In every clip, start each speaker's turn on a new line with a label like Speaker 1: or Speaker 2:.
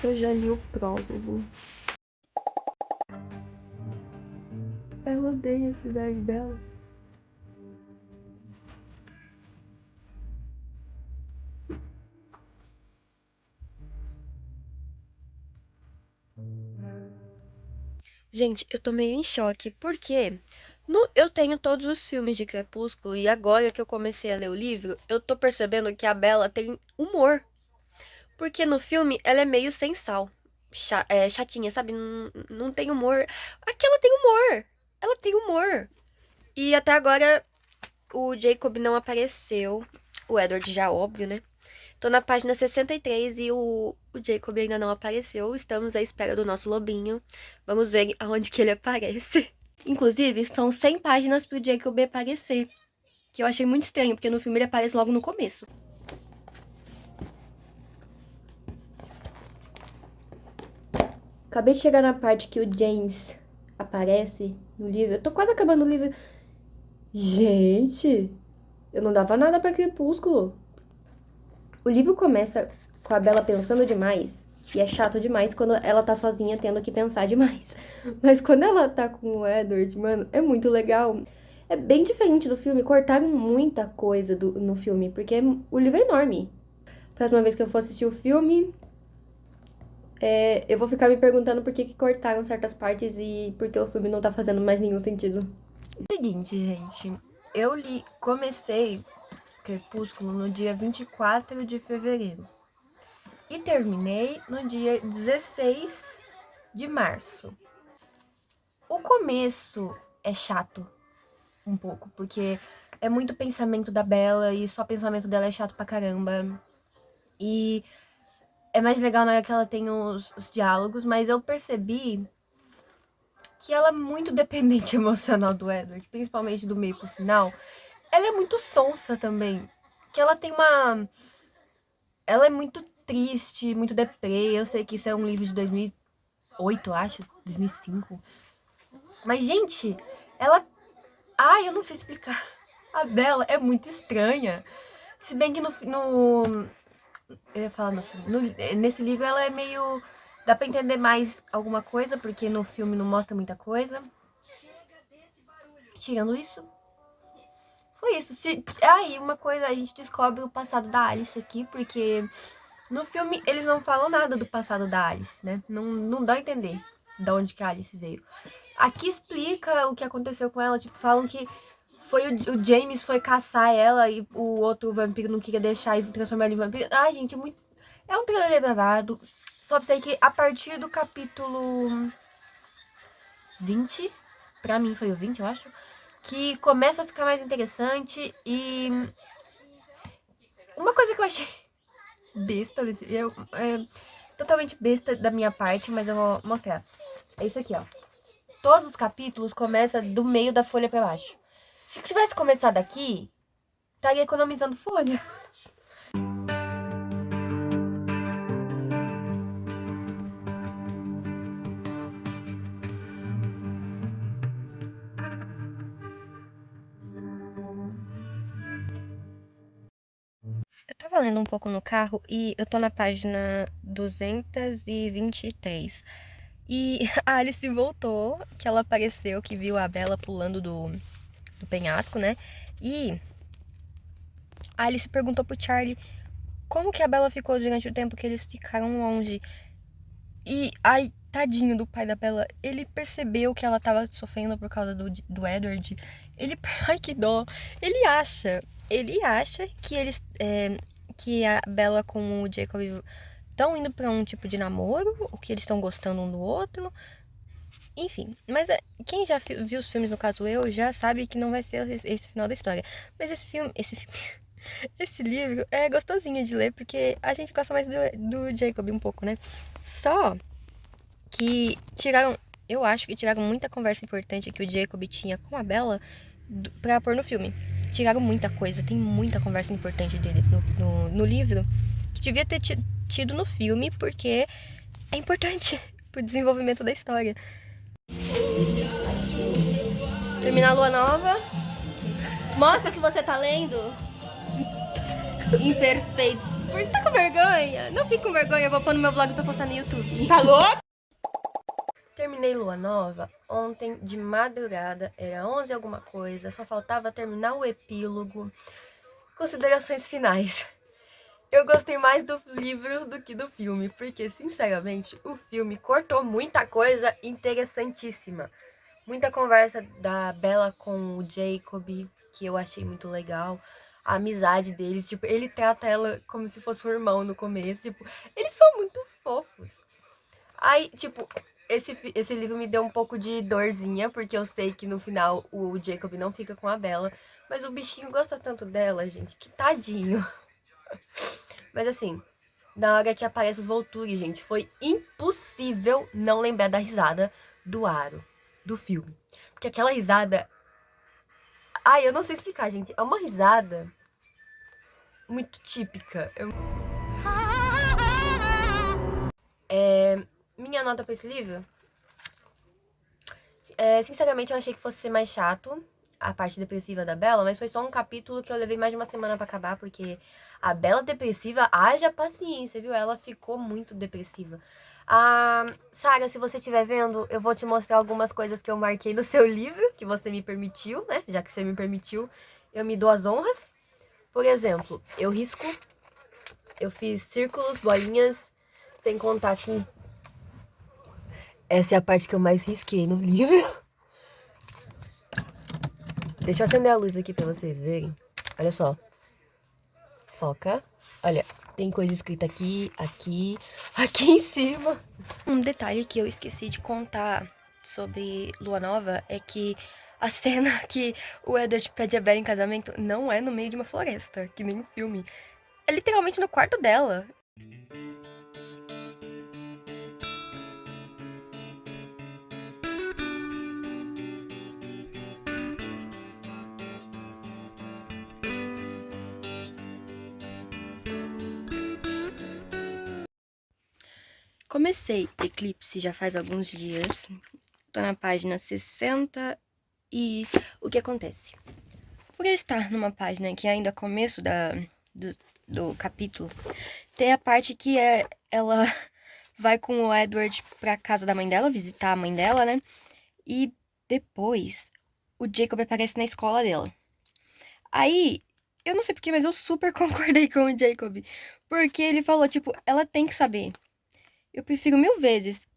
Speaker 1: Eu já li o prólogo. Ela odeia a cidade dela. Gente, eu tô meio em choque, porque eu tenho todos os filmes de Crepúsculo e agora que eu comecei a ler o livro, eu tô percebendo que a Bella tem humor. Porque no filme ela é meio sem sal. Chatinha, sabe? Não tem humor. Aqui ela tem humor. Ela tem humor. E até agora o Jacob não apareceu. O Edward já, óbvio, né? Tô na página 63 e o Jacob ainda não apareceu. Estamos à espera do nosso lobinho. Vamos ver aonde que ele aparece. Inclusive, são 100 páginas pro Jacob aparecer. Que eu achei muito estranho, porque no filme ele aparece logo no começo. Acabei de chegar na parte que o James aparece no livro. Eu tô quase acabando o livro. Gente, eu não dava nada pra Crepúsculo. O livro começa com a Bella pensando demais. E é chato demais quando ela tá sozinha tendo que pensar demais. Mas quando ela tá com o Edward, mano, é muito legal. É bem diferente do filme. Cortaram muita coisa no filme, porque o livro é enorme. Próxima vez que eu for assistir o filme, eu vou ficar me perguntando por que cortaram certas partes e por que o filme não tá fazendo mais nenhum sentido. Seguinte, gente. Comecei Crepúsculo no dia 24 de fevereiro. E terminei no dia 16 de março. O começo é chato um pouco, porque é muito pensamento da Bella e só pensamento dela é chato pra caramba. E é mais legal na hora que ela tem os diálogos, mas eu percebi que ela é muito dependente emocional do Edward, principalmente do meio pro final. Ela é muito sonsa também, que ela tem uma... Ela é muito triste, muito deprê. Eu sei que isso é um livro de 2008, acho, 2005. Mas, gente, ela... Ai, eu não sei explicar. A Bella é muito estranha. Se bem que eu ia falar no filme. Nesse livro ela é meio... Dá pra entender mais alguma coisa, porque no filme não mostra muita coisa. Tirando isso, foi isso. Aí, uma coisa, a gente descobre o passado da Alice aqui, porque no filme eles não falam nada do passado da Alice, né? Não dá a entender de onde que a Alice veio. Aqui explica o que aconteceu com ela, tipo, falam que foi o James foi caçar ela e o outro vampiro não queria deixar e transformar ela em vampiro. Ai, gente, é um trailer danado. Só pra sei que a partir do capítulo 20, pra mim foi o 20, eu acho, que começa a ficar mais interessante. E uma coisa que eu achei besta, totalmente besta da minha parte, mas eu vou mostrar. É isso aqui, ó. Todos os capítulos começam do meio da folha pra baixo. Se tivesse começado aqui, estaria economizando folha. Eu tava lendo um pouco no carro e eu tô na página 223. E a Alice voltou, que ela apareceu, que viu a Bella pulando do penhasco, né? E a Alice perguntou pro Charlie como que a Bella ficou durante o tempo que eles ficaram longe. E, ai, tadinho do pai da Bella, ele percebeu que ela tava sofrendo por causa do Edward. Ai, que dó. Ele acha que que a Bella com o Jacob estão indo pra um tipo de namoro, ou que eles estão gostando um do outro. Enfim, mas quem já viu os filmes, no caso eu, já sabe que não vai ser esse final da história. Mas esse livro é gostosinho de ler, porque a gente gosta mais do Jacob um pouco, né? Só que eu acho que tiraram muita conversa importante que o Jacob tinha com a Bella pra pôr no filme. Tiraram muita coisa, tem muita conversa importante deles no livro, que devia ter tido no filme, porque é importante pro desenvolvimento da história. Terminar a lua nova. Mostra que você tá lendo. imperfeitos. Por que tá com vergonha? Não fique com vergonha, eu vou pôr no meu vlog pra postar no YouTube.
Speaker 2: Tá louco?
Speaker 1: Terminei Lua Nova ontem de madrugada, era 11 alguma coisa, só faltava terminar o epílogo. Considerações finais. Eu gostei mais do livro do que do filme, porque, sinceramente, o filme cortou muita coisa interessantíssima. Muita conversa da Bella com o Jacob, que eu achei muito legal. A amizade deles, tipo, ele trata ela como se fosse um irmão no começo, tipo, eles são muito fofos. Aí, tipo, esse livro me deu um pouco de dorzinha, porque eu sei que no final o Jacob não fica com a Bella, mas o bichinho gosta tanto dela, gente, que tadinho. Mas assim, na hora que aparece os Volturi, gente, foi impossível não lembrar da risada do Aro, do filme. Porque aquela risada... Ai, eu não sei explicar, gente. É uma risada muito típica. Minha nota pra esse livro... sinceramente, eu achei que fosse ser mais chato a parte depressiva da Bella, mas foi só um capítulo que eu levei mais de uma semana pra acabar, porque a Bella depressiva, haja paciência, viu? Ela ficou muito depressiva. Ah, Sara, se você estiver vendo, eu vou te mostrar algumas coisas que eu marquei no seu livro, que você me permitiu, né? Já que você me permitiu, eu me dou as honras. Por exemplo, eu risco, eu fiz círculos, bolinhas, sem contar que essa é a parte que eu mais risquei no livro. Deixa eu acender a luz aqui pra vocês verem. Olha só. Foca. Olha, tem coisa escrita aqui, aqui, aqui em cima. Um detalhe que eu esqueci de contar sobre Lua Nova é que a cena que o Edward pede a Bella em casamento não é no meio de uma floresta, que nem o filme. É literalmente no quarto dela. Comecei Eclipse já faz alguns dias. Tô na página 60 e o que acontece? Por eu estar numa página que ainda é começo do capítulo, tem a parte que ela vai com o Edward pra casa da mãe dela, visitar a mãe dela, né? E depois o Jacob aparece na escola dela. Aí, eu não sei porquê, mas eu super concordei com o Jacob. Porque ele falou, tipo, ela tem que saber. Eu prefiro 1000 vezes,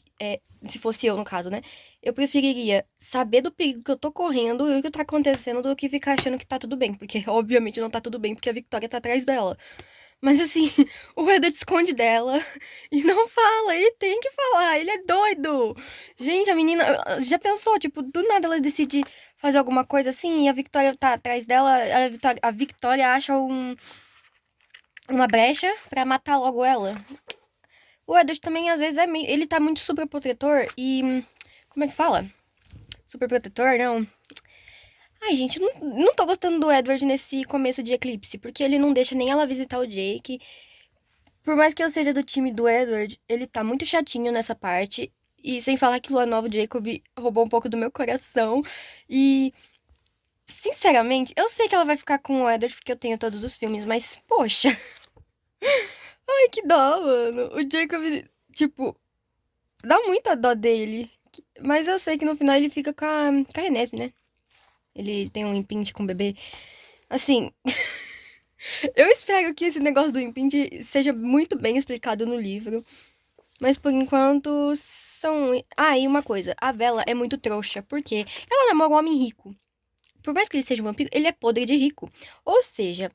Speaker 1: se fosse eu no caso, né? Eu preferiria saber do perigo que eu tô correndo e o que tá acontecendo do que ficar achando que tá tudo bem. Porque, obviamente, não tá tudo bem, porque a Victoria tá atrás dela. Mas, assim, o Edward esconde dela e não fala. Ele tem que falar, ele é doido. Gente, a menina já pensou, tipo, do nada ela decide fazer alguma coisa assim e a Victoria tá atrás dela. A Victoria acha uma brecha pra matar logo ela. O Edward também, às vezes, ele tá muito superprotetor e... Como é que fala? Superprotetor, não. Ai, gente, não tô gostando do Edward nesse começo de Eclipse, porque ele não deixa nem ela visitar o Jake. Por mais que eu seja do time do Edward, ele tá muito chatinho nessa parte. E sem falar que Lua Nova Jacob roubou um pouco do meu coração. E, sinceramente, eu sei que ela vai ficar com o Edward porque eu tenho todos os filmes, mas, poxa. Ai, que dó, mano. O Jacob, tipo, dá muita dó dele. Mas eu sei que no final ele fica com a Renesme, né? Ele tem um impinte com o bebê. Assim, eu espero que esse negócio do impinte seja muito bem explicado no livro. Mas por enquanto são. Ah, e uma coisa: a Bella é muito trouxa. Porque ela namora um homem rico. Por mais que ele seja um vampiro, ele é podre de rico. Ou seja,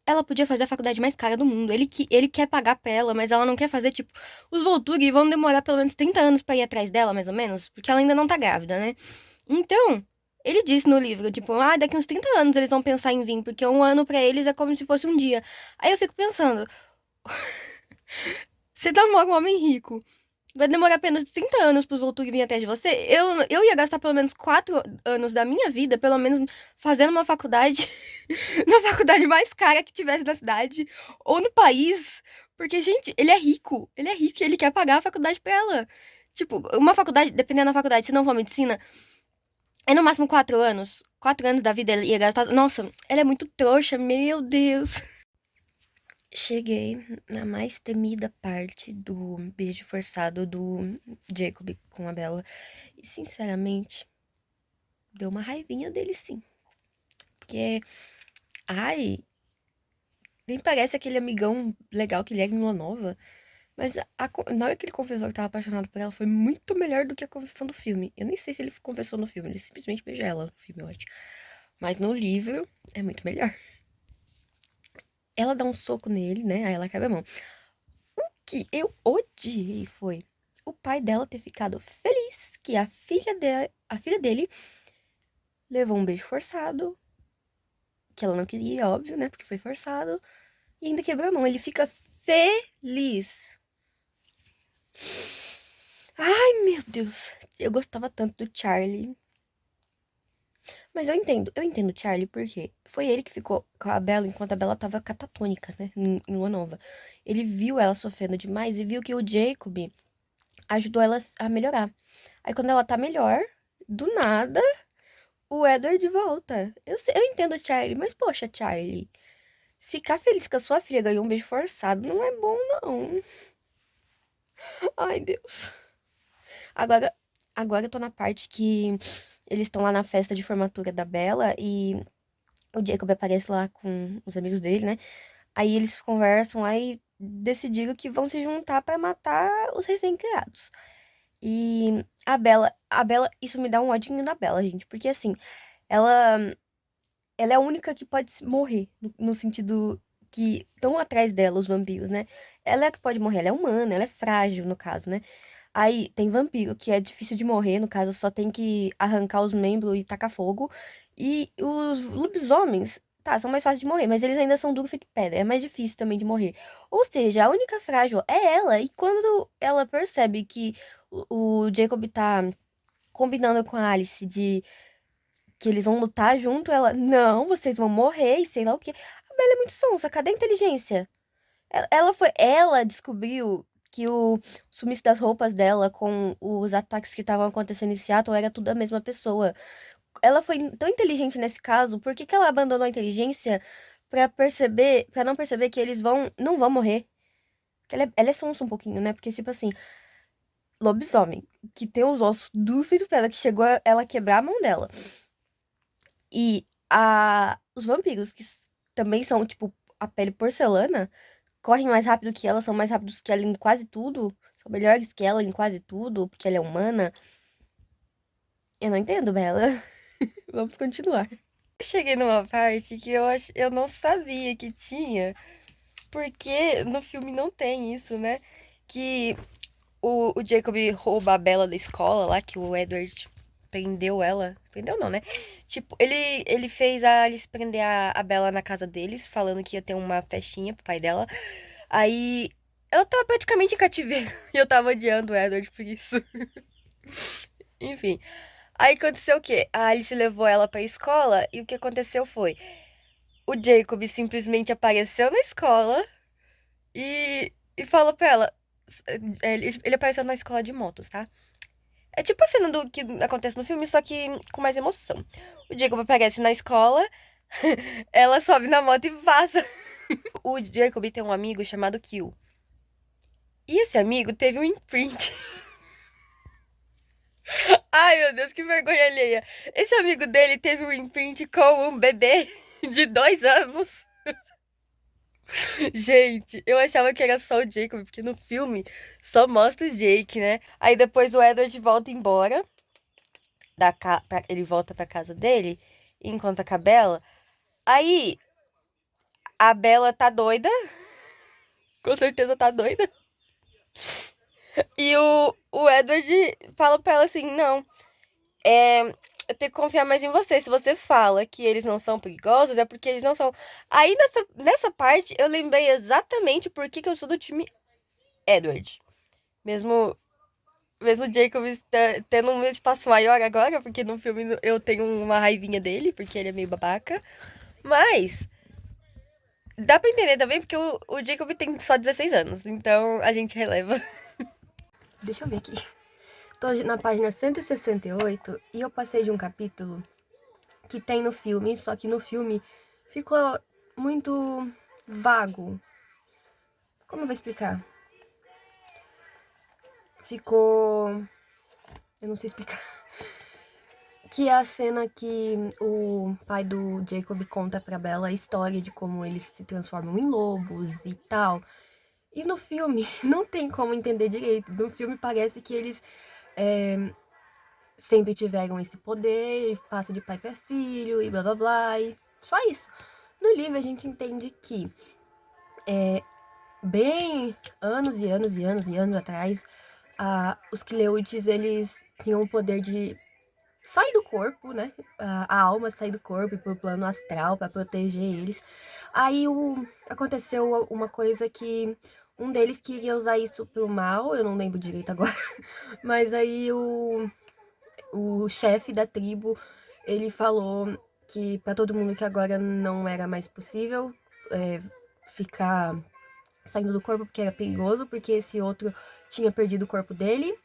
Speaker 1: ela podia fazer a faculdade mais cara do mundo. Ele quer pagar pra ela, mas ela não quer fazer, tipo, os Volturi vão demorar pelo menos 30 anos pra ir atrás dela, mais ou menos, porque ela ainda não tá grávida, né? Então, ele disse no livro, tipo, daqui uns 30 anos eles vão pensar em vir, porque um ano pra eles é como se fosse um dia. Aí eu fico pensando, você namora um homem rico, vai demorar apenas 30 anos pros Volturi virem atrás de você? Eu ia gastar pelo menos 4 anos da minha vida, pelo menos fazendo uma faculdade, na faculdade mais cara que tivesse na cidade, ou no país. Porque, gente, ele é rico e ele quer pagar a faculdade pra ela. Tipo, uma faculdade, dependendo da faculdade, se não for medicina, é no máximo 4 anos. 4 anos da vida ele ia gastar. Nossa, ela é muito trouxa, meu Deus. Cheguei na mais temida parte do beijo forçado do Jacob com a Bella. E, sinceramente, deu uma raivinha dele, sim. Porque, ai, nem parece aquele amigão legal que ele era em Lua Nova. Mas na hora que ele confessou que tava apaixonado por ela, foi muito melhor do que a confissão do filme. Eu nem sei se ele confessou no filme, ele simplesmente beija ela no filme, eu acho. Mas no livro, é muito melhor. Ela dá um soco nele, né? Aí ela quebra a mão. O que eu odiei foi o pai dela ter ficado feliz que a filha dele levou um beijo forçado, que ela não queria, óbvio, né? Porque foi forçado. E ainda quebrou a mão. Ele fica feliz. Ai, meu Deus. Eu gostava tanto do Charlie. Mas eu entendo o Charlie, porque foi ele que ficou com a Bella enquanto a Bella tava catatônica, né? Em Lua Nova. Ele viu ela sofrendo demais e viu que o Jacob ajudou ela a melhorar. Aí quando ela tá melhor, do nada, o Edward volta. Eu entendo o Charlie, mas poxa, Charlie, ficar feliz que a sua filha ganhou um beijo forçado não é bom, não. Ai, Deus. Agora, agora eu tô na parte que eles estão lá na festa de formatura da Bella e o Jacob aparece lá com os amigos dele, né? Aí eles conversam, aí decidiram que vão se juntar pra matar os recém-criados. E a Bella, isso me dá um odinho da Bella, gente, porque assim, ela, ela é a única que pode morrer, no sentido que estão atrás dela os vampiros, né? Ela é a que pode morrer, ela é humana, ela é frágil, no caso, né? Aí tem vampiro, que é difícil de morrer, no caso, só tem que arrancar os membros e tacar fogo. E os lobisomens, tá, são mais fáceis de morrer, mas eles ainda são duros feito pedra, é mais difícil também de morrer. Ou seja, a única frágil é ela, e quando ela percebe que o Jacob tá combinando com a Alice de que eles vão lutar junto, ela, não, vocês vão morrer e sei lá o quê. A Bella é muito sonsa, cadê a inteligência? Ela descobriu que o sumiço das roupas dela com os ataques que estavam acontecendo em Seattle era tudo a mesma pessoa. Ela foi tão inteligente nesse caso, por que que ela abandonou a inteligência pra não perceber que eles não vão morrer? Que ela é sonsa um pouquinho, né? Porque, tipo assim, lobisomem, que tem os ossos do filho dela, que chegou ela quebrar a mão dela. E os vampiros, que também são, tipo, a pele porcelana, correm mais rápido que ela, são mais rápidos que ela em quase tudo, são melhores que ela em quase tudo, porque ela é humana. Eu não entendo, Bela. Vamos continuar. Eu cheguei numa parte que eu não sabia que tinha, porque no filme não tem isso, né? Que o Jacob rouba a Bella da escola lá, que o Edward prendeu ela. Prendeu não, né? Tipo, ele fez a Alice prender a Bella na casa deles, falando que ia ter uma festinha pro pai dela. Aí ela tava praticamente em cativeiro. E eu tava odiando o Edward por isso. Enfim. Aí aconteceu o quê? A Alice levou ela pra escola e o que aconteceu foi: o Jacob simplesmente apareceu na escola e falou pra ela. Ele apareceu na escola de motos, tá? É tipo a cena do que acontece no filme, só que com mais emoção. O Jacob aparece na escola, ela sobe na moto e vaza. O Jacob tem um amigo chamado Kill. E esse amigo teve um imprint. Ai, meu Deus, que vergonha alheia. Esse amigo dele teve um imprint com um bebê de 2 anos. Gente, eu achava que era só o Jacob, porque no filme só mostra o Jake, né? Aí depois o Edward volta embora. Ele volta pra casa dele e encontra com a Bella. Aí a Bella tá doida. Com certeza tá doida. E o Edward fala pra ela assim: não, eu tenho que confiar mais em você. Se você fala que eles não são perigosos, é porque eles não são. Aí nessa parte eu lembrei exatamente por que eu sou do time Edward. Mesmo, mesmo Jacob tendo um espaço maior agora, porque no filme eu tenho uma raivinha dele, porque ele é meio babaca. Mas dá pra entender também, porque o Jacob tem só 16 anos, então a gente releva. Deixa eu ver aqui. Tô na página 168 e eu passei de um capítulo que tem no filme, só que no filme ficou muito vago. Como eu vou explicar? Ficou... Eu não sei explicar. Que é a cena que o pai do Jacob conta pra Bella a história de como eles se transformam em lobos e tal. E no filme não tem como entender direito. No filme parece que eles sempre tiveram esse poder, e passa de pai pra filho e blá blá blá. E só isso. No livro a gente entende que bem anos e anos e anos e anos atrás, os Cleutes, eles tinham o poder de sair do corpo, né? A alma sair do corpo e pro plano astral para proteger eles. Aí aconteceu uma coisa que um deles queria usar isso pro mal, eu não lembro direito agora, mas aí o chefe da tribo, ele falou que para todo mundo que agora não era mais possível ficar saindo do corpo porque era perigoso, porque esse outro tinha perdido o corpo dele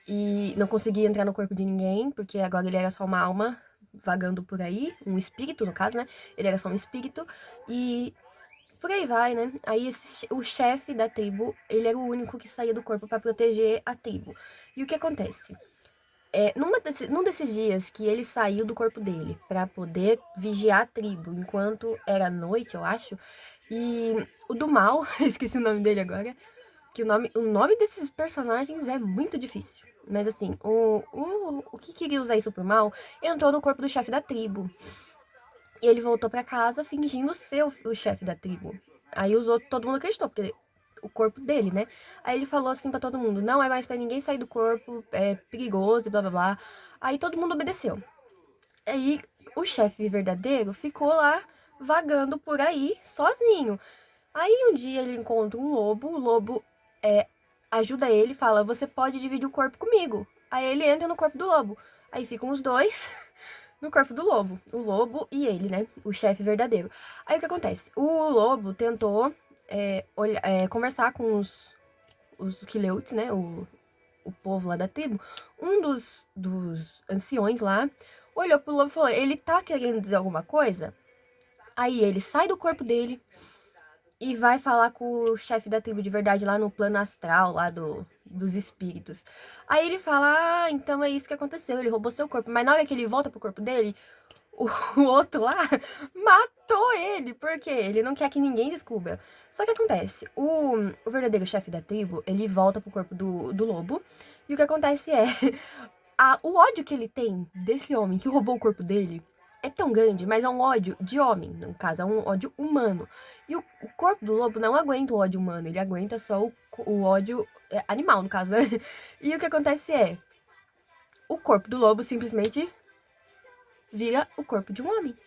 Speaker 1: e não conseguia entrar no corpo de ninguém, porque agora ele era só uma alma vagando por aí, um espírito no caso, né? Ele era só um espírito e por aí vai, né? Aí o chefe da tribo, ele era o único que saía do corpo para proteger a tribo. E o que acontece? Num desses dias que ele saiu do corpo dele para poder vigiar a tribo, enquanto era noite, eu acho, e o do mal, esqueci o nome dele agora, que o nome desses personagens é muito difícil. Mas assim, o que queria usar isso pro mal entrou no corpo do chefe da tribo. E ele voltou para casa fingindo ser o chefe da tribo. Aí todo mundo acreditou, porque o corpo dele, né? Aí ele falou assim pra todo mundo: não é mais para ninguém sair do corpo, é perigoso e blá blá blá. Aí todo mundo obedeceu. Aí o chefe verdadeiro ficou lá vagando por aí sozinho. Aí um dia ele encontra um lobo, o lobo ajuda ele, fala: você pode dividir o corpo comigo. Aí ele entra no corpo do lobo. Aí ficam os dois no corpo do lobo. O lobo e ele, né? O chefe verdadeiro. Aí o que acontece? O lobo tentou conversar com os Quileutes, né? O povo lá da tribo. Um dos anciões lá olhou pro lobo e falou: ele tá querendo dizer alguma coisa? Aí ele sai do corpo dele e vai falar com o chefe da tribo de verdade lá no plano astral, lá dos espíritos. Aí ele fala: ah, então é isso que aconteceu, ele roubou seu corpo. Mas na hora que ele volta pro corpo dele, o outro lá matou ele, porque ele não quer que ninguém descubra. Só que acontece, o verdadeiro chefe da tribo, ele volta pro corpo do lobo, e o que acontece é, o ódio que ele tem desse homem que roubou o corpo dele é tão grande, mas é um ódio de homem, no caso, é um ódio humano. E o corpo do lobo não aguenta o ódio humano, ele aguenta só o ódio animal, no caso, né? E o que acontece é, o corpo do lobo simplesmente vira o corpo de um homem.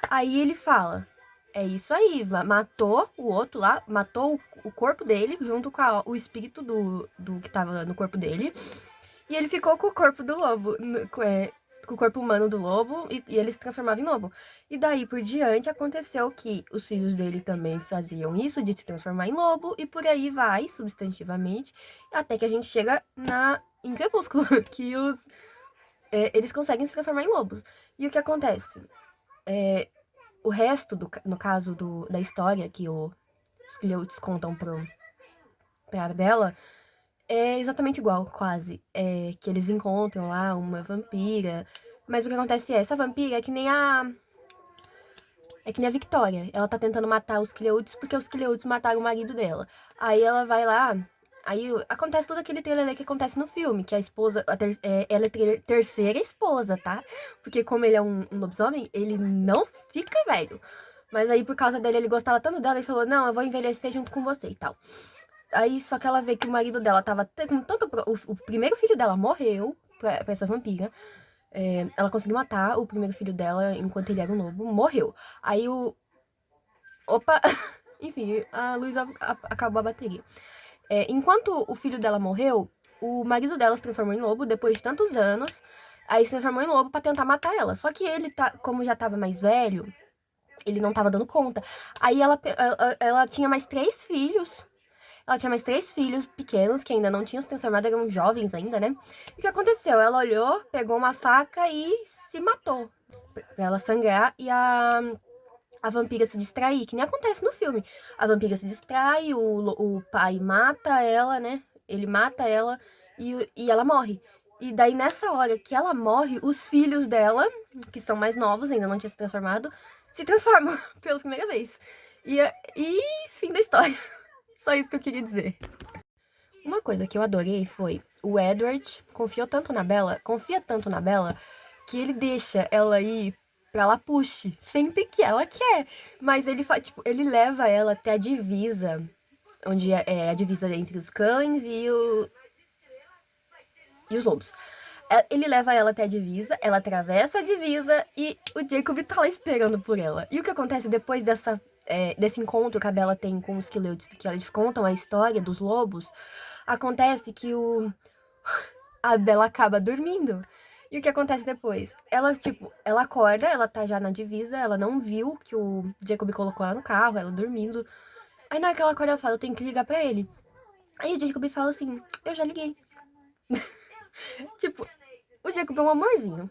Speaker 1: Aí ele fala: é isso aí, matou o outro lá, matou o corpo dele junto com o espírito do que tava no corpo dele. E ele ficou com o corpo do lobo, com o corpo humano do lobo, e ele se transformava em lobo. E daí por diante aconteceu que os filhos dele também faziam isso, de se transformar em lobo, e por aí vai, substantivamente, até que a gente chega em Crepúsculo, que eles conseguem se transformar em lobos. E o que acontece? O resto, no caso da história que os Cleutes contam pra Bella, é exatamente igual, quase. Que eles encontram lá uma vampira. Mas o que acontece essa vampira é que nem a. É que nem a Victoria. Ela tá tentando matar os Cleutes porque os Cleutes mataram o marido dela. Aí ela vai lá. Aí acontece todo aquele trailer que acontece no filme, que a esposa, ela é terceira esposa, tá? Porque como ele é um lobisomem, ele não fica velho. Mas aí por causa dele, ele gostava tanto dela, ele falou: não, eu vou envelhecer junto com você e tal. Aí só que ela vê que o marido dela tava com tanto. O primeiro filho dela morreu pra essa vampira. Ela conseguiu matar o primeiro filho dela enquanto ele era um lobo. Morreu. Aí Opa! Enfim, a luz acabou a bateria. Enquanto o filho dela morreu, o marido dela se transformou em lobo depois de tantos anos. Aí se transformou em lobo pra tentar matar ela. Só que ele, como já tava mais velho, ele não tava dando conta. Aí ela tinha mais 3 filhos. Ela tinha mais 3 filhos pequenos que ainda não tinham se transformado, eram jovens ainda, né? E o que aconteceu? Ela olhou, pegou uma faca e se matou. Pra ela sangrar e a vampira se distrair, que nem acontece no filme. A vampira se distrai, o pai mata ela, né? Ele mata ela e ela morre. E daí, nessa hora que ela morre, os filhos dela, que são mais novos, ainda não tinham se transformado, se transformam pela primeira vez. E fim da história. Só isso que eu queria dizer. Uma coisa que eu adorei foi o Edward confia tanto na Bella, que ele deixa ela ir pra Lapuche sempre que ela quer. Mas ele faz, tipo, ele leva ela até a divisa, onde é a divisa entre os cães e os lobos. Ele leva ela até a divisa, ela atravessa a divisa e o Jacob tá lá esperando por ela. E o que acontece depois desse encontro que a Bella tem com os Skileuts, que eles contam a história dos lobos, acontece que a Bella acaba dormindo. E o que acontece depois? Ela acorda, ela tá já na divisa, ela não viu que o Jacob colocou ela no carro, ela dormindo. Aí na hora que ela acorda, ela fala, eu tenho que ligar pra ele. Aí o Jacob fala assim, eu já liguei. Tipo, o Jacob é um amorzinho.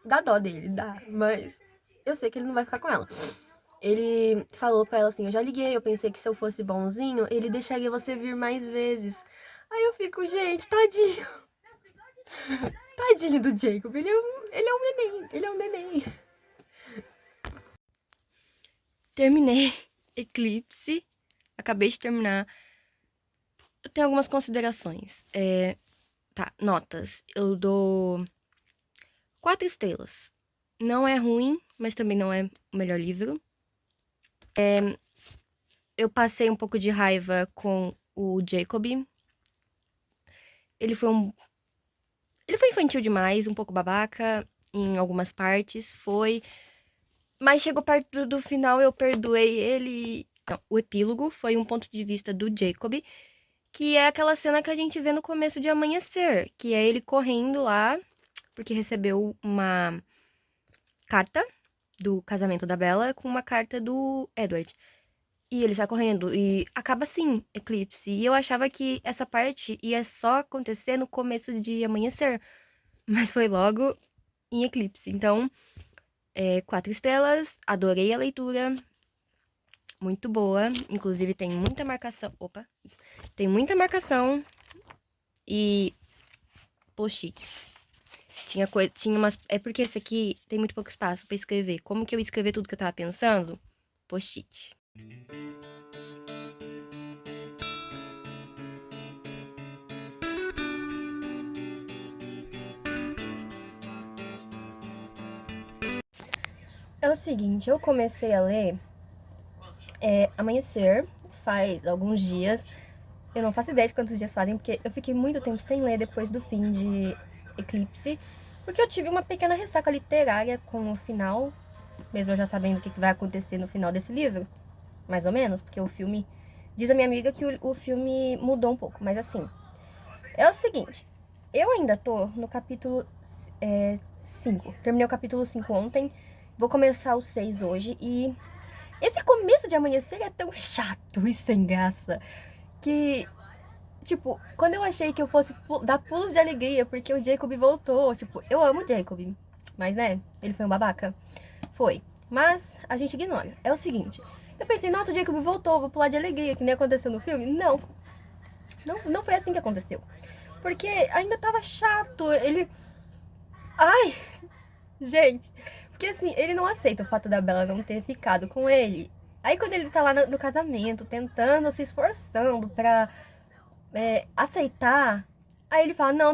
Speaker 1: Dá dó dele, dá, mas eu sei que ele não vai ficar com ela. Ele falou pra ela assim, eu já liguei, eu pensei que se eu fosse bonzinho, ele deixaria você vir mais vezes. Aí eu fico, gente, tadinho. Tadinho do Jacob, ele é um neném, ele é um neném. Terminei Eclipse, acabei de terminar. Eu tenho algumas considerações. Tá, notas. Eu dou 4 estrelas. Não é ruim, mas também não é o melhor livro. Eu passei um pouco de raiva com o Jacob. Ele foi infantil demais, um pouco babaca em algumas partes, foi. Mas chegou perto do final, eu perdoei ele. Não, o epílogo foi um ponto de vista do Jacob, que é aquela cena que a gente vê no começo de Amanhecer, que é ele correndo lá, porque recebeu uma carta do casamento da Bella com uma carta do Edward. E ele sai correndo e acaba assim, Eclipse. E eu achava que essa parte ia só acontecer no começo de Amanhecer, mas foi logo em Eclipse. Então, 4 estrelas, adorei a leitura, muito boa. Inclusive tem muita marcação. Opa! Tem muita marcação e post-its. Tinha umas. É porque esse aqui tem muito pouco espaço pra escrever. Como que eu ia escrever tudo que eu tava pensando? Post-it. É o seguinte, eu comecei a ler Amanhecer faz alguns dias. Eu não faço ideia de quantos dias fazem, porque eu fiquei muito tempo sem ler depois do fim de Eclipse, porque eu tive uma pequena ressaca literária com o final, mesmo eu já sabendo o que vai acontecer no final desse livro, mais ou menos, porque o filme... Diz a minha amiga que o filme mudou um pouco, mas assim... É o seguinte, eu ainda tô no capítulo 5. Terminei o capítulo 5 ontem, vou começar o 6 hoje, e esse começo de Amanhecer é tão chato e sem graça, que... Tipo, quando eu achei que eu fosse dar pulos de alegria, porque o Jacob voltou, tipo, eu amo o Jacob, mas né, ele foi um babaca. Foi. Mas a gente ignora. É o seguinte, eu pensei, nossa, o Jacob voltou, vou pular de alegria, que nem aconteceu no filme. Não. Não foi assim que aconteceu. Porque ainda tava chato, ele... Ai, gente. Porque assim, ele não aceita o fato da Bella não ter ficado com ele. Aí quando ele tá lá no casamento, tentando, se esforçando pra aceitar, aí ele fala, não,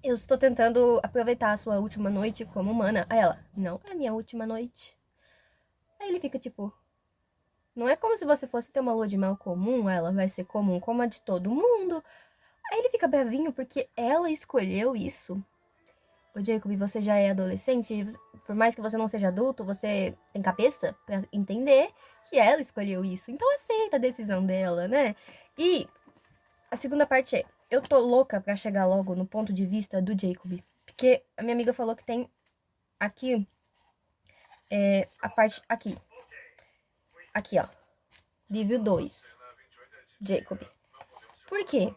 Speaker 1: eu estou tentando aproveitar a sua última noite como humana. Aí ela, não é minha última noite. Aí ele fica tipo, não é como se você fosse ter uma lua de mel comum, ela vai ser comum como a de todo mundo. Aí ele fica brevinho porque ela escolheu isso. Ô Jacob, você já é adolescente, por mais que você não seja adulto, você tem cabeça pra entender que ela escolheu isso. Então aceita a decisão dela, né? E a segunda parte eu tô louca pra chegar logo no ponto de vista do Jacob. Porque a minha amiga falou que tem aqui, a parte aqui. Aqui, ó. Livro 2. Jacob. Por quê?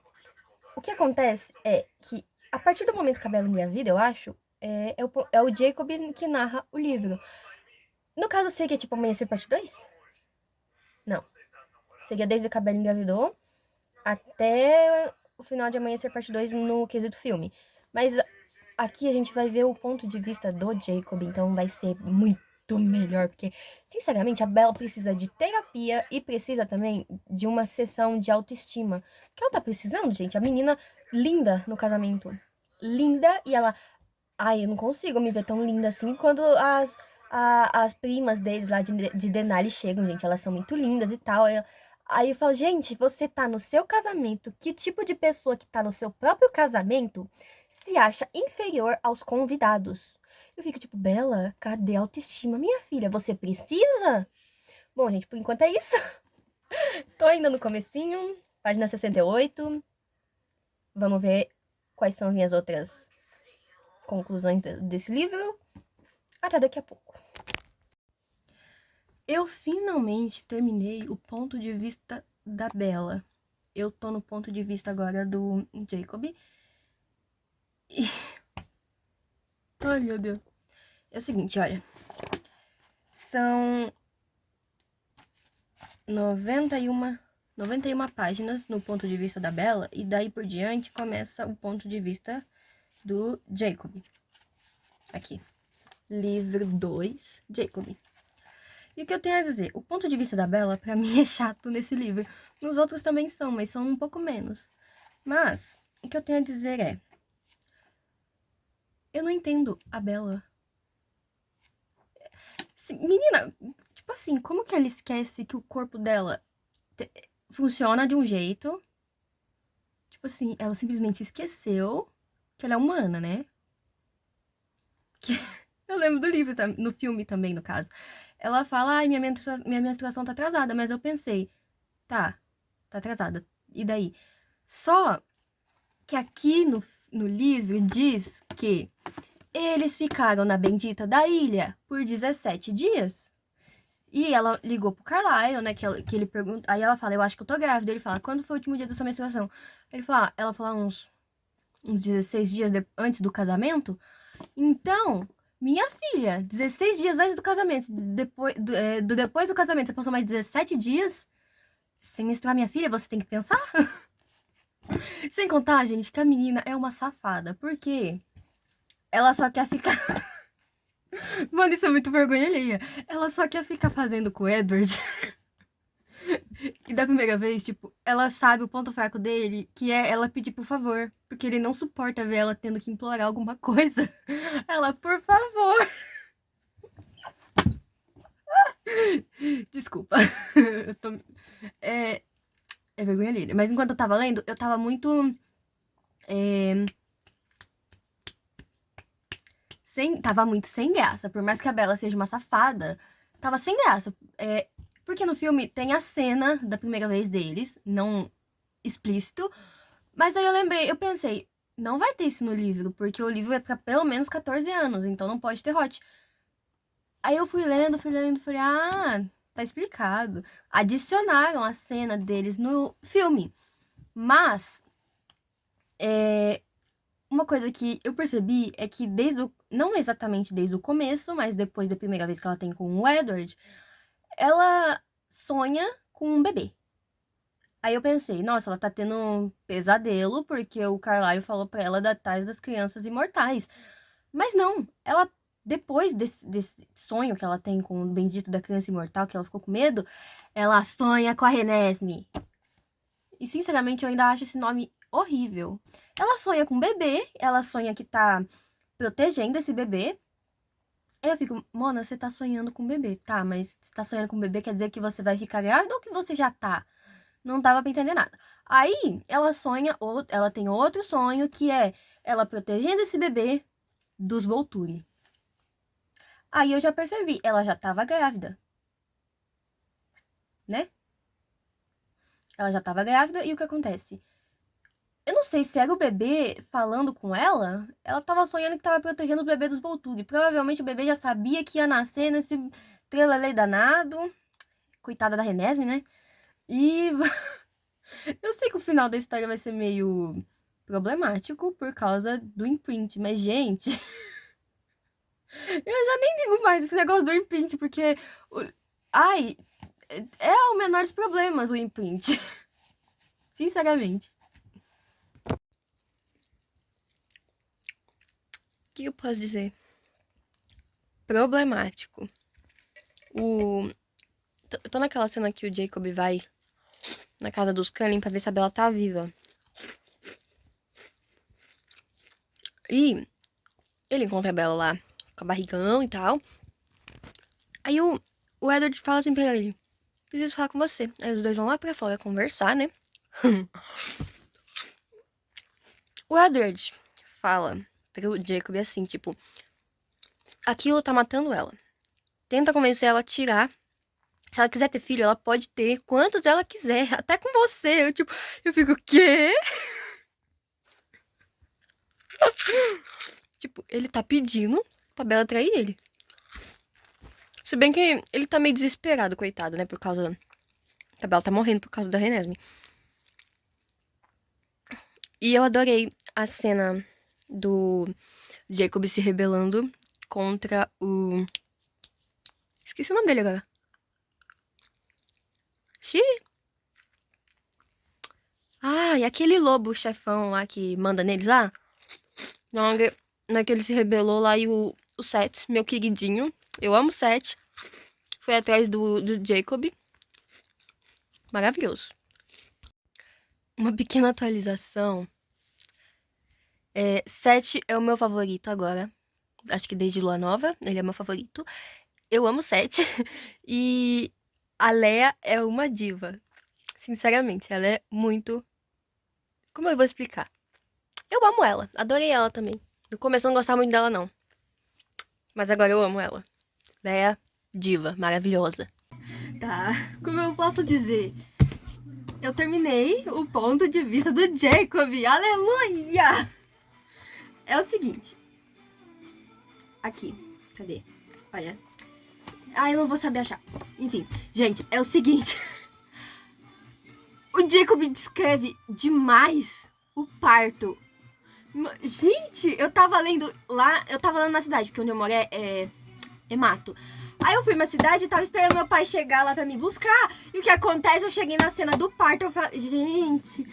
Speaker 1: O que acontece é que, a partir do momento que a Bella engravida, eu acho, é o Jacob que narra o livro. No caso, seria tipo Amanhecer Parte 2? Não. Seria desde que a Bella engravidou até o final de Amanhecer Parte 2 no quesito filme. Mas aqui a gente vai ver o ponto de vista do Jacob, então vai ser muito melhor, porque, sinceramente, a Bella precisa de terapia e precisa também de uma sessão de autoestima. Que ela tá precisando, gente. A menina linda no casamento. Linda, e ela... Ai, eu não consigo me ver tão linda assim quando as primas deles lá de Denali chegam, gente. Elas são muito lindas e tal. Aí eu falo, gente, você tá no seu casamento. Que tipo de pessoa que tá no seu próprio casamento se acha inferior aos convidados? Eu fico tipo, Bela, cadê a autoestima? Minha filha, você precisa? Bom, gente, por enquanto é isso. Tô ainda no comecinho, página 68. Vamos ver quais são as minhas outras conclusões desse livro. Até daqui a pouco. Eu finalmente terminei o ponto de vista da Bella. Eu tô no ponto de vista agora do Jacob. E... Ai, meu Deus. É o seguinte, olha. São 91 páginas no ponto de vista da Bella. E daí por diante começa o ponto de vista do Jacob. Aqui. Livro 2, Jacob. E o que eu tenho a dizer? O ponto de vista da Bella, pra mim, é chato nesse livro. Nos outros também são, mas são um pouco menos. Mas, o que eu tenho a dizer é... Eu não entendo a Bella. Menina, tipo assim, como que ela esquece que o corpo dela funciona de um jeito? Tipo assim, ela simplesmente esqueceu que ela é humana, né? Que... Eu lembro do livro, no filme também, no caso. Ela fala, ai, minha menstruação tá atrasada, mas eu pensei, tá atrasada. E daí? Só que aqui no livro diz que eles ficaram na bendita da ilha por 17 dias. E ela ligou pro Carlyle, né? Que ele pergunta. Aí ela fala, eu acho que eu tô grávida. Ele fala, quando foi o último dia da sua menstruação? Ela fala uns 16 dias antes do casamento. Então, minha filha, 16 dias antes do casamento. Depois do casamento, você passou mais 17 dias sem menstruar, minha filha, você tem que pensar. Sem contar, gente, que a menina é uma safada. Porque ela só quer ficar. Mano, isso é muito vergonha alheia. Ela só quer ficar fazendo com o Edward. E da primeira vez, tipo, ela sabe o ponto fraco dele, que é ela pedir por favor. Porque ele não suporta ver ela tendo que implorar alguma coisa. Ela, por favor. Desculpa. Eu tô... É vergonha alheia. Mas enquanto eu tava lendo, eu tava muito... Tava muito sem graça. Por mais que a Bella seja uma safada, tava sem graça. Porque no filme tem a cena da primeira vez deles, não explícito. Mas aí eu pensei, não vai ter isso no livro, porque o livro é pra pelo menos 14 anos, então não pode ter hot. Aí eu fui lendo, falei, ah, tá explicado. Adicionaram a cena deles no filme. Mas, uma coisa que eu percebi é que não exatamente desde o começo, mas depois da primeira vez que ela tem com o Edward, ela sonha com um bebê. Aí eu pensei, nossa, ela tá tendo um pesadelo porque o Carlyle falou pra ela da tais das crianças imortais. Mas não, ela, depois desse sonho que ela tem com o bendito da criança imortal, que ela ficou com medo, ela sonha com a Renesmee. E sinceramente eu ainda acho esse nome horrível. Ela sonha com um bebê, ela sonha que tá protegendo esse bebê. Aí eu fico, Mona, você tá sonhando com um bebê, tá? Mas você tá sonhando com um bebê quer dizer que você vai ficar grávida ou que você já tá? Não dava pra entender nada. Aí, ela sonha, ela tem outro sonho, que é ela protegendo esse bebê dos Volturi. Aí eu já percebi, ela já tava grávida. Né? Ela já tava grávida, e o que acontece? Eu não sei se era o bebê falando com ela tava sonhando que tava protegendo o bebê dos Volturi. Provavelmente o bebê já sabia que ia nascer nesse trelelê danado. Coitada da Renesmee, né? E... eu sei que o final da história vai ser meio problemático por causa do imprint, mas, gente, Eu já nem ligo mais esse negócio do imprint, porque... Ai, é o menor dos problemas o imprint. Sinceramente. O que eu posso dizer? Problemático. Eu tô naquela cena que o Jacob vai na casa dos Cullen pra ver se a Bella tá viva. E ele encontra a Bella lá com a barrigão e tal. Aí o Edward fala assim pra ele: preciso falar com você. Aí os dois vão lá pra fora conversar, né? O Edward fala pro Jacob assim, tipo, aquilo tá matando ela. Tenta convencer ela a tirar. Se ela quiser ter filho, ela pode ter quantos ela quiser, até com você. Eu fico, o quê? Tipo, ele tá pedindo pra Bella trair ele. Se bem que ele tá meio desesperado, coitado, né? Por causa... A Bella tá morrendo por causa da Renesmee. E eu adorei a cena do Jacob se rebelando contra o... Esqueci o nome dele agora. Xiii. Ah, e aquele lobo chefão lá que manda neles lá. Na que ele se rebelou lá e o Seth, meu queridinho. Eu amo o Seth. Foi atrás do Jacob. Maravilhoso. Uma pequena atualização. Seth é o meu favorito agora. Acho que desde Lua Nova, ele é meu favorito. Eu amo Seth. E a Leia é uma diva. Sinceramente, ela é muito... Como eu vou explicar? Eu amo ela. Adorei ela também. No começo eu não gostava muito dela, não. Mas agora eu amo ela. Leia, diva, maravilhosa. Tá, como eu posso dizer? Eu terminei o ponto de vista do Jacob. Aleluia! É o seguinte. Aqui. Cadê? Olha. Ah, eu não vou saber achar. Enfim, gente, é o seguinte. O Jacob descreve demais o parto. Gente, eu tava lendo lá. Eu tava lendo na cidade, porque onde eu moro é mato. Aí eu fui na cidade e tava esperando meu pai chegar lá pra me buscar. E o que acontece? Eu cheguei na cena do parto. Eu falei, gente,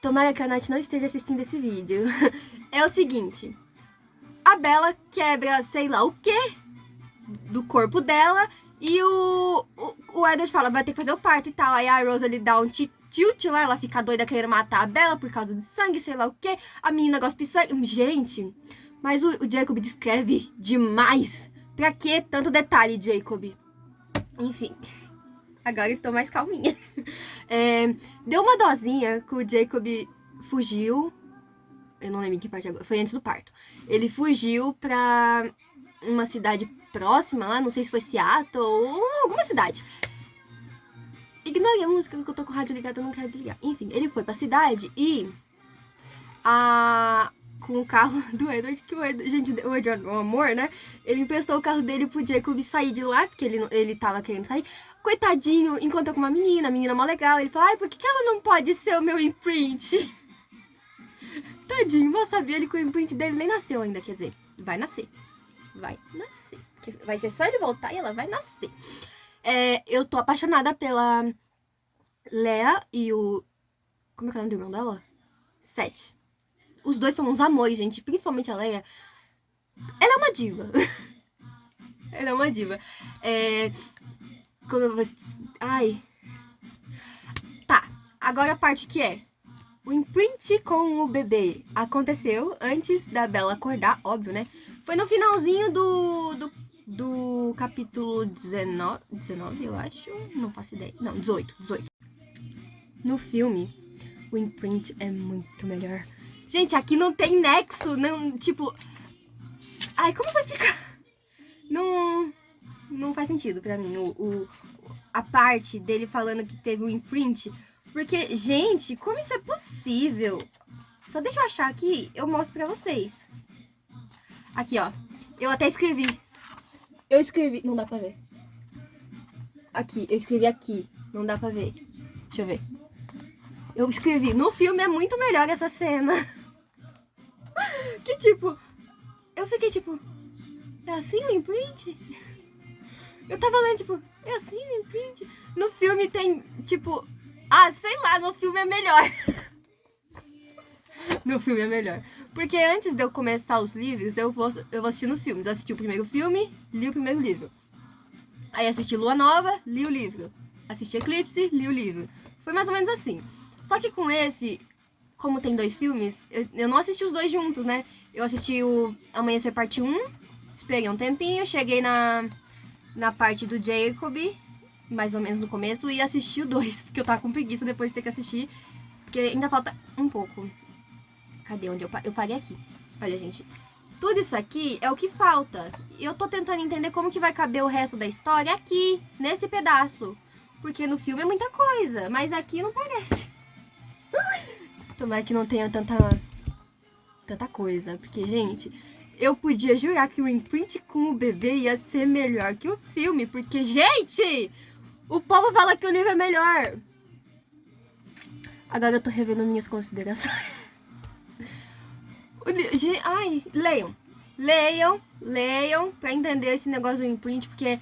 Speaker 1: tomara que a Nath não esteja assistindo esse vídeo. É o seguinte. A Bella quebra, sei lá o quê, do corpo dela. E o Edward fala, vai ter que fazer o parto e tal. Aí a Rose, ele dá um tilt lá. Ela fica doida querendo matar a Bella por causa de sangue, sei lá o quê. A menina gosta de sangue. Gente, mas o Jacob descreve demais. Pra que tanto detalhe, Jacob? Enfim, agora estou mais calminha. Deu uma dosinha que o Jacob fugiu. Eu não lembro em que parte agora. Foi antes do parto. Ele fugiu pra uma cidade próxima lá. Não sei se foi Seattle ou alguma cidade. Ignore a música que eu tô com o rádio ligado, eu não quero desligar. Enfim, ele foi pra cidade e... com o carro do Edward, que gente, o Edward, o amor, né? Ele emprestou o carro dele pro Jacob sair de lá, porque ele tava querendo sair. Coitadinho, encontrou com uma menina, a menina mó legal. Ele falou, ai, por que ela não pode ser o meu imprint? Tadinho, mal sabia ele que o imprint dele nem nasceu ainda, quer dizer, vai nascer. Vai nascer. Vai ser só ele voltar e ela vai nascer. Eu tô apaixonada pela Leia e o... Como é que é o nome do irmão dela? Seth. Os dois são uns amores, gente. Principalmente a Leia. Ela é uma diva. Ela é uma diva. Como eu vou... Ai. Tá. Agora a parte que é... O imprint com o bebê aconteceu antes da Bella acordar, óbvio, né? Foi no finalzinho do capítulo 19, eu acho. Não faço ideia. Não, 18. No filme, o imprint é muito melhor. Gente, aqui não tem nexo, não, tipo... Ai, como eu vou explicar? Não faz sentido pra mim a parte dele falando que teve um imprint. Porque, gente, como isso é possível? Só deixa eu achar aqui, eu mostro pra vocês. Aqui, ó. Eu até escrevi. Eu escrevi... Não dá pra ver. Aqui, eu escrevi aqui. Não dá pra ver. Deixa eu ver. Eu escrevi. No filme é muito melhor essa cena. Que, tipo... Eu fiquei, tipo... É assim o imprint? Eu tava lendo, tipo, é assim o imprint? No filme tem, tipo, sei lá, no filme é melhor. No filme é melhor. Porque antes de eu começar os livros, eu vou assistir nos filmes. Eu assisti o primeiro filme, li o primeiro livro. Aí assisti Lua Nova, li o livro. Assisti Eclipse, li o livro. Foi mais ou menos assim. Só que com esse, como tem 2 filmes, eu não assisti os 2 juntos, né? Eu assisti o Amanhecer Parte 1, esperei um tempinho, cheguei na parte do Jacob, mais ou menos no começo, e assisti o 2, porque eu tava com preguiça depois de ter que assistir, porque ainda falta um pouco. Cadê onde eu parei aqui? Olha, gente, tudo isso aqui é o que falta. E eu tô tentando entender como que vai caber o resto da história aqui, nesse pedaço. Porque no filme é muita coisa, mas aqui não parece. Tomara que não tenha tanta coisa. Porque, gente, eu podia jurar que o imprint com o bebê ia ser melhor que o filme. Porque, gente, o povo fala que o livro é melhor. Agora eu tô revendo minhas considerações. Ai, leiam pra entender esse negócio do imprint, porque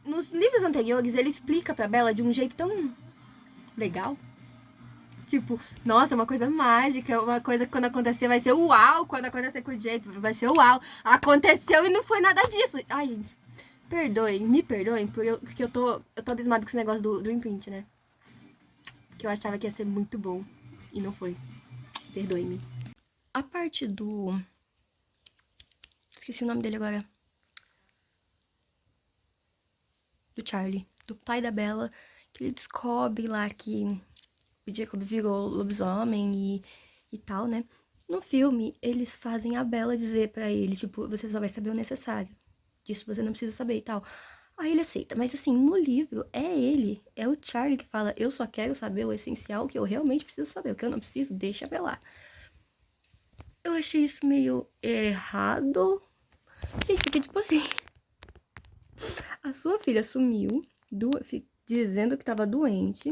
Speaker 1: nos livros anteriores ele explica pra Bella de um jeito tão legal. Tipo, nossa, uma coisa mágica, uma coisa que quando acontecer vai ser uau, quando acontecer com o Jake vai ser uau. Aconteceu e não foi nada disso. Ai, gente, me perdoem, porque eu tô abismado com esse negócio do imprint, né? Que eu achava que ia ser muito bom e não foi. Perdoe-me. A parte do... Esqueci o nome dele agora. Do Charlie, do pai da Bella, que ele descobre lá que o Jacob virou lobisomem e tal, né? No filme, eles fazem a Bella dizer pra ele, tipo, você só vai saber o necessário. Disso você não precisa saber e tal. Aí ele aceita, mas assim, no livro, é o Charlie que fala, eu só quero saber o essencial, o que eu realmente preciso saber, o que eu não preciso, deixa pra lá. Eu achei isso meio errado. Gente, porque tipo assim, a sua filha sumiu, dizendo que tava doente,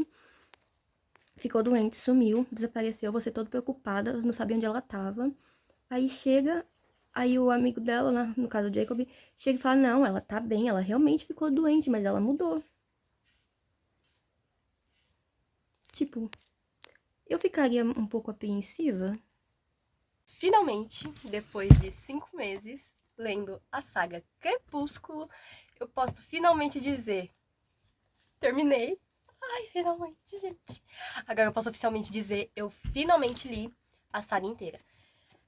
Speaker 1: ficou doente, sumiu, desapareceu, você toda preocupada, não sabia onde ela tava. Aí o amigo dela, no caso o Jacob, chega e fala, não, ela tá bem, ela realmente ficou doente, mas ela mudou. Tipo, eu ficaria um pouco apreensiva. Finalmente, depois de 5 meses lendo a saga Crepúsculo, eu posso finalmente dizer, terminei. Ai, finalmente, gente. Agora eu posso oficialmente dizer, eu finalmente li a saga inteira.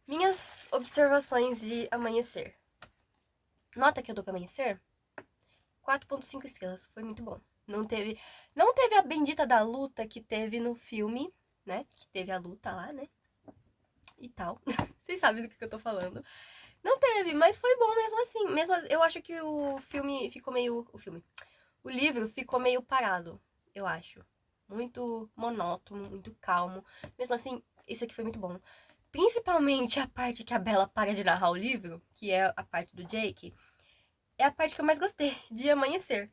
Speaker 1: Minhas observações de Amanhecer. Nota que eu dou pra Amanhecer? 4.5 estrelas, foi muito bom. Não teve a bendita da luta que teve no filme, né? Que teve a luta lá, né? E tal. Vocês sabem do que eu tô falando. Não teve, mas foi bom mesmo assim. Eu acho que o filme ficou meio... O livro ficou meio parado, eu acho. Muito monótono, muito calmo. Mesmo assim, isso aqui foi muito bom. Principalmente a parte que a Bella para de narrar o livro, que é a parte do Jake, é a parte que eu mais gostei, de Amanhecer.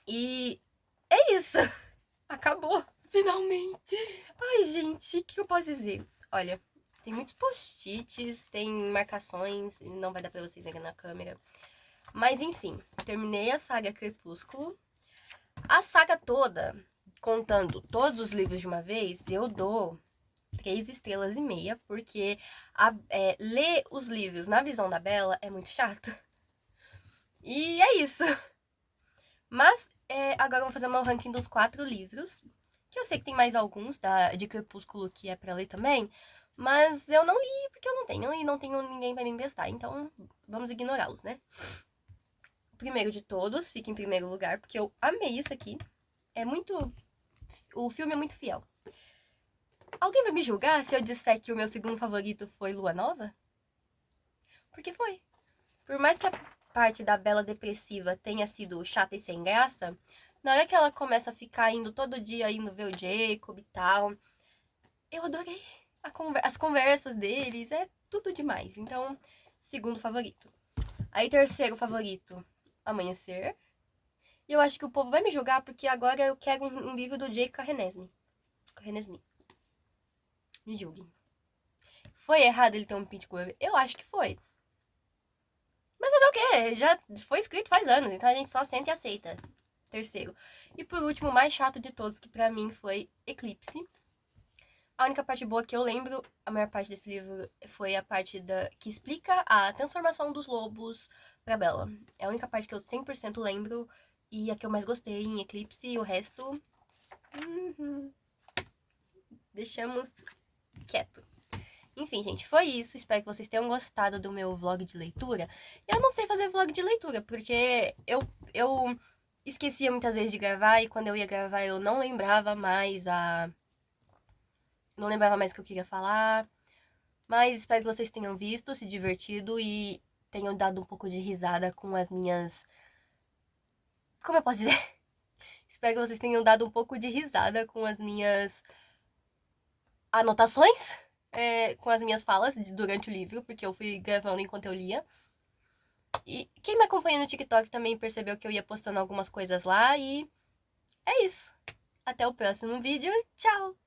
Speaker 1: E é isso. Acabou, finalmente. Ai, gente, o que eu posso dizer? Olha, tem muitos post-its, tem marcações, não vai dar pra vocês verem na câmera. Mas enfim, terminei a saga Crepúsculo. A saga toda, contando todos os livros de uma vez, eu dou 3,5 estrelas, porque ler os livros na visão da Bella é muito chato. E é isso. Mas agora eu vou fazer meu ranking dos 4 livros, que eu sei que tem mais alguns de Crepúsculo que é pra ler também, mas eu não li porque eu não tenho e não tenho ninguém pra me emprestar, então vamos ignorá-los, né? O primeiro de todos fica em primeiro lugar, porque eu amei isso aqui. O filme é muito fiel. Alguém vai me julgar se eu disser que o meu segundo favorito foi Lua Nova? Porque foi. Por mais que a parte da Bella depressiva tenha sido chata e sem graça, na hora que ela começa a ficar indo todo dia, indo ver o Jacob e tal, eu adorei as conversas deles, é tudo demais. Então, segundo favorito. Aí, terceiro favorito, Amanhecer. E eu acho que o povo vai me julgar porque agora eu quero um livro do Jake Carrenesmi. Me julguem. Foi errado ele ter um Pit Curve? Eu acho que foi.
Speaker 2: Mas fazer o quê? Já foi escrito faz anos, então a gente só senta e aceita. Terceiro. E por último, o mais chato de todos, que pra mim foi Eclipse. A única parte boa que eu lembro, a maior parte desse livro, foi a parte que explica a transformação dos lobos pra Bella. É a única parte que eu 100% lembro e a que eu mais gostei em Eclipse, e o resto. Uhum, deixamos quieto. Enfim, gente, foi isso. Espero que vocês tenham gostado do meu vlog de leitura. Eu não sei fazer vlog de leitura, porque eu esquecia muitas vezes de gravar e quando eu ia gravar eu não lembrava mais a. Não lembrava mais o que eu queria falar. Mas espero que vocês tenham visto, se divertido e tenham dado um pouco de risada com as minhas. Como eu posso dizer? Espero que vocês tenham dado um pouco de risada com as minhas anotações, com as minhas falas durante o livro, porque eu fui gravando enquanto eu lia. E quem me acompanha no TikTok também percebeu que eu ia postando algumas coisas lá e é isso. Até o próximo vídeo. Tchau!